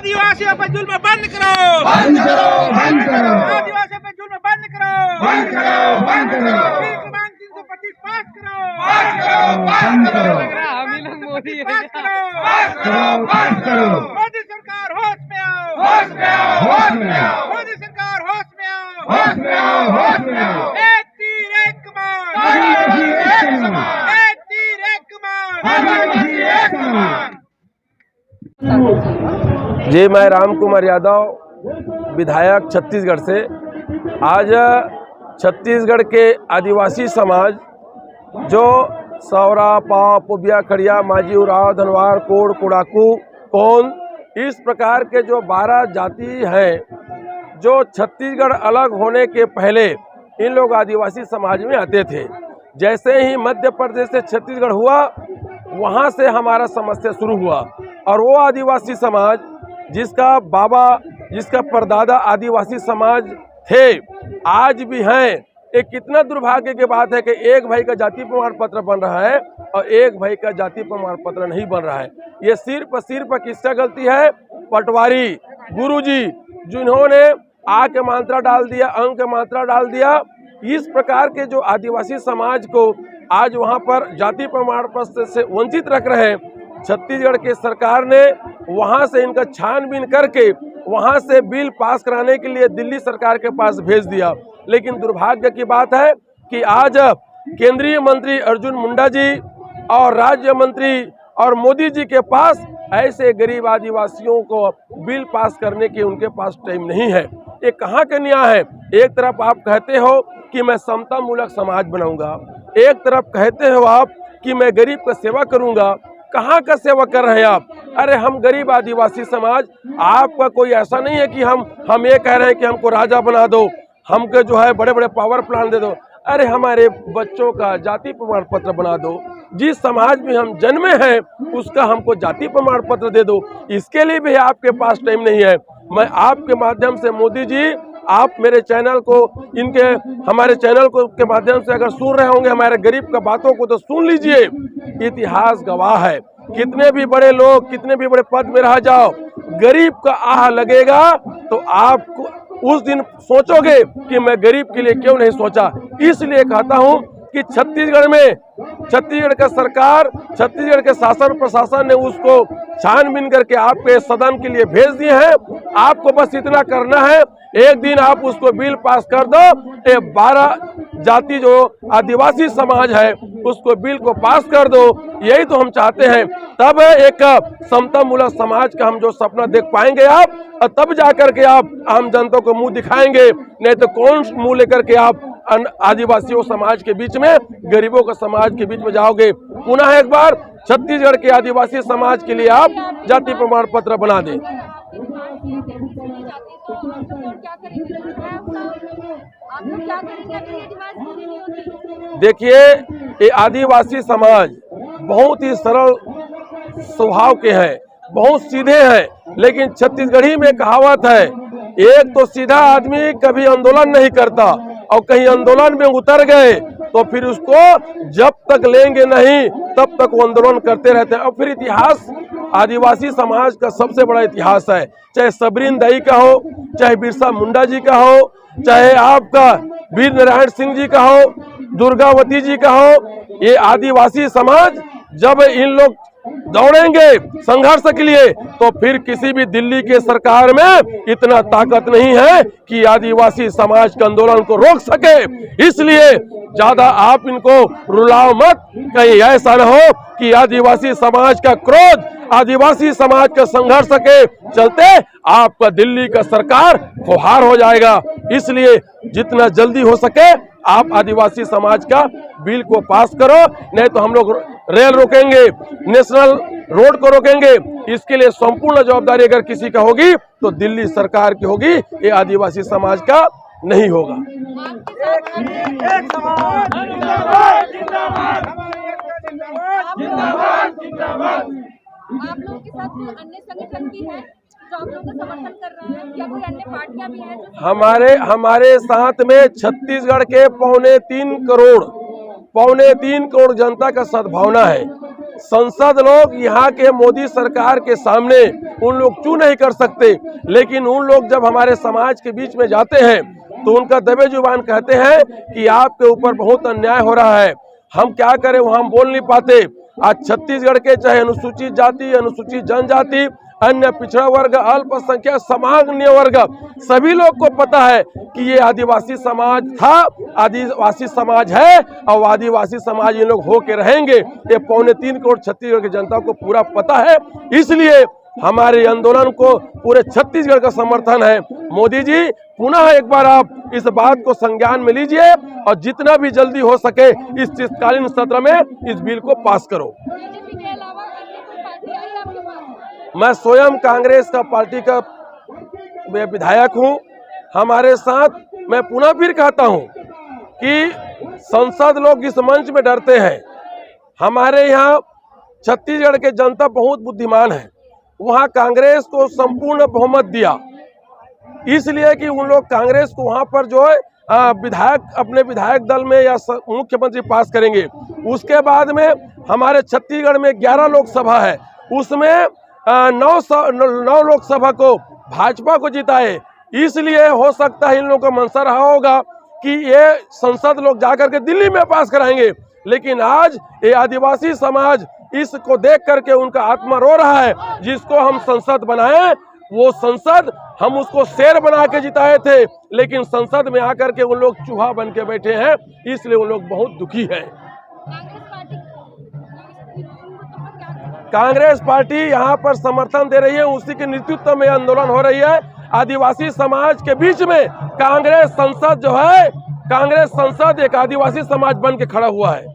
आदिवासियों पर जुल्म बंद करो, बंद करो, बंद करो, आदिवासियों पर जुल्म बंद करो, बंद करो, बंद करो, बिल क्रमांक 325 पास करो, पास करो, बंद करो, मोदी पास करो, पास करो, पास करो, मोदी सरकार होश में आओ, होश में आओ, होश में आओ, मोदी सरकार होश में आओ, होश में आओ, होश में आओ, एक तीर एक कमान, आदिवासी एक समान, एक तीर एक कमान, आदिवासी एक समान। जी, मैं राम कुमार यादव, विधायक छत्तीसगढ़ से। आज छत्तीसगढ़ के आदिवासी समाज जो सौरा, पाव, पुबिया, खड़िया, माझी, उराव, धनवार, कोड़, कुड़ाकू, कौन, इस प्रकार के जो 12 जाति हैं जो छत्तीसगढ़ अलग होने के पहले इन लोग आदिवासी समाज में आते थे। जैसे ही मध्य प्रदेश से छत्तीसगढ़ हुआ, वहाँ से हमारा समस्या शुरू हुआ। और वो आदिवासी समाज जिसका बाबा, जिसका परदादा आदिवासी समाज थे, आज भी हैं। एक कितना दुर्भाग्य की बात है कि एक भाई का जाति प्रमाण पत्र बन रहा है और एक भाई का जाति प्रमाण पत्र नहीं बन रहा है। ये सिर्फ किसका गलती है? पटवारी गुरुजी, जिन्होंने आ के मात्रा डाल दिया, अंक के मात्रा डाल दिया। इस प्रकार के जो आदिवासी समाज को आज वहाँ पर जाति प्रमाण पत्र से वंचित रख रहे हैं, छत्तीसगढ़ की सरकार ने वहाँ से इनका छानबीन करके वहाँ से बिल पास कराने के लिए दिल्ली सरकार के पास भेज दिया। लेकिन दुर्भाग्य की बात है कि आज केंद्रीय मंत्री अर्जुन मुंडा जी और राज्य मंत्री और मोदी जी के पास ऐसे गरीब आदिवासियों को बिल पास करने के उनके पास टाइम नहीं है। ये कहाँ का न्याय है? एक तरफ आप कहते हो कि मैं समता मूलक समाज बनाऊंगा, एक तरफ कहते हो आप कि मैं गरीब का सेवा करूंगा। कहाँ का सेवा कर रहे हैं आप? अरे हम गरीब आदिवासी समाज, आपका कोई ऐसा नहीं है कि हम ये कह रहे हैं कि हमको राजा बना दो, हमको जो है बड़े बड़े पावर प्लांट दे दो। अरे हमारे बच्चों का जाति प्रमाण पत्र बना दो। जिस समाज में हम जन्मे हैं उसका हमको जाति प्रमाण पत्र दे दो। इसके लिए भी आपके पास टाइम नहीं है। मैं आपके माध्यम से मोदी जी, आप मेरे चैनल को, हमारे चैनल को के माध्यम से अगर सुन रहे होंगे हमारे गरीब का बातों को, तो सुन लीजिए। इतिहास गवाह है, कितने भी बड़े लोग, कितने भी बड़े पद में रह जाओ, गरीब का आह लगेगा तो आप उस दिन सोचोगे कि मैं गरीब के लिए क्यों नहीं सोचा। इसलिए कहता हूं कि छत्तीसगढ़ में छत्तीसगढ़ का सरकार, छत्तीसगढ़ के शासन प्रशासन ने उसको छानबीन करके आपके सदन के लिए भेज दिए हैं। आपको बस इतना करना है, एक दिन आप उसको बिल पास कर दो। ये 12 जाति जो आदिवासी समाज है उसको बिल को पास कर दो। यही तो हम चाहते हैं। तब एक समता मूलक समाज का हम जो सपना देख पाएंगे आप, और तब जाकर के आप आम जनता को मुंह दिखाएंगे। नहीं तो कौन मुंह लेकर के आप आदिवासियों समाज के बीच में, गरीबों का समाज के बीच में जाओगे। पुनः एक बार छत्तीसगढ़ के आदिवासी समाज के लिए आप जाति प्रमाण पत्र बना दें। देखिए, ये आदिवासी समाज बहुत ही सरल स्वभाव के हैं, बहुत सीधे हैं। लेकिन छत्तीसगढ़ी में कहावत है, एक तो सीधा आदमी कभी आंदोलन नहीं करता, और कहीं आंदोलन में उतर गए तो फिर उसको जब तक लेंगे नहीं तब तक वो आंदोलन करते रहते हैं। और फिर इतिहास आदिवासी समाज का सबसे बड़ा इतिहास है, चाहे सबरीन दाई का हो, चाहे बिरसा मुंडा जी का हो, चाहे आपका वीर नारायण सिंह जी का हो, दुर्गावती जी का हो। ये आदिवासी समाज जब इन लोग दौड़ेंगे संघर्ष के लिए, तो फिर किसी भी दिल्ली के सरकार में इतना ताकत नहीं है कि आदिवासी समाज के आंदोलन को रोक सके। इसलिए ज्यादा आप इनको रुलाओ मत, कहीं ऐसा न हो कि आदिवासी समाज का क्रोध, आदिवासी समाज का संघर्ष के चलते आपका दिल्ली का सरकार खुहार हो जाएगा। इसलिए जितना जल्दी हो सके आप आदिवासी समाज का बिल को पास करो, नहीं तो हम लोग रेल रोकेंगे, नेशनल रोड को रोकेंगे। इसके लिए संपूर्ण जवाबदारी अगर किसी का होगी तो दिल्ली सरकार की होगी, ये आदिवासी समाज का नहीं होगा। आप लोगों के साथ अन्य संगठन भी हैं जो आप लोगों का समर्थन कर रहे हैं, या कोई अन्य पार्टियां भी हैं जो हमारे साथ में छत्तीसगढ़ के 3.25 करोड़ जनता का सद्भावना है। संसद लोग यहाँ के मोदी सरकार के सामने उन लोग चू नहीं कर सकते, लेकिन उन लोग जब हमारे समाज के बीच में जाते हैं तो उनका दबे जुबान कहते हैं कि आपके ऊपर बहुत अन्याय हो रहा है। हम क्या करें, वहाँ हम बोल नहीं पाते। आज छत्तीसगढ़ के चाहे अनुसूचित जाति, अनुसूचित जनजाति, अन्य पिछड़ा वर्ग, अल्पसंख्यक, सामान्य वर्ग, सभी लोग को पता है कि ये आदिवासी समाज था, आदिवासी समाज है और आदिवासी समाज ये लोग हो के रहेंगे। ये 3.25 करोड़ छत्तीसगढ़ की जनता को पूरा पता है। इसलिए हमारे आंदोलन को पूरे छत्तीसगढ़ का समर्थन है। मोदी जी, पुनः एक बार आप इस बात को संज्ञान में लीजिए और जितना भी जल्दी हो सके इस शीतकालीन सत्र में इस बिल को पास करो। बीजेपी के अलावा अन्य कोई पार्टी आई आपके पास? मैं स्वयं कांग्रेस का पार्टी का विधायक हूं। हमारे साथ मैं पुनः फिर कहता हूं कि संसद लोग इस मंच में डरते हैं। हमारे यहाँ छत्तीसगढ़ के जनता बहुत बुद्धिमान है। वहाँ कांग्रेस को संपूर्ण बहुमत दिया, इसलिए कि उन लोग कांग्रेस को वहाँ पर जो है विधायक अपने विधायक दल में या मुख्यमंत्री पास करेंगे। उसके बाद में हमारे छत्तीसगढ़ में 11 लोकसभा है, उसमें 9 लोकसभा को भाजपा को जिताए। इसलिए हो सकता है इन लोगों का मंशा रहा होगा कि ये संसद लोग जाकर के दिल्ली में पास कराएंगे, लेकिन आज ये आदिवासी समाज इसको देख करके उनका आत्मा रो रहा है। जिसको हम संसद बनाए, वो संसद हम उसको शेर बना के जिताए थे, लेकिन संसद में आकर के उन लोग चूहा बन के बैठे हैं, इसलिए उन लोग बहुत दुखी हैं। कांग्रेस पार्टी यहाँ पर समर्थन दे रही है, उसी के नेतृत्व में आंदोलन हो रही है। आदिवासी समाज के बीच में कांग्रेस संसद जो है, कांग्रेस संसद एक आदिवासी समाज बन के खड़ा हुआ है।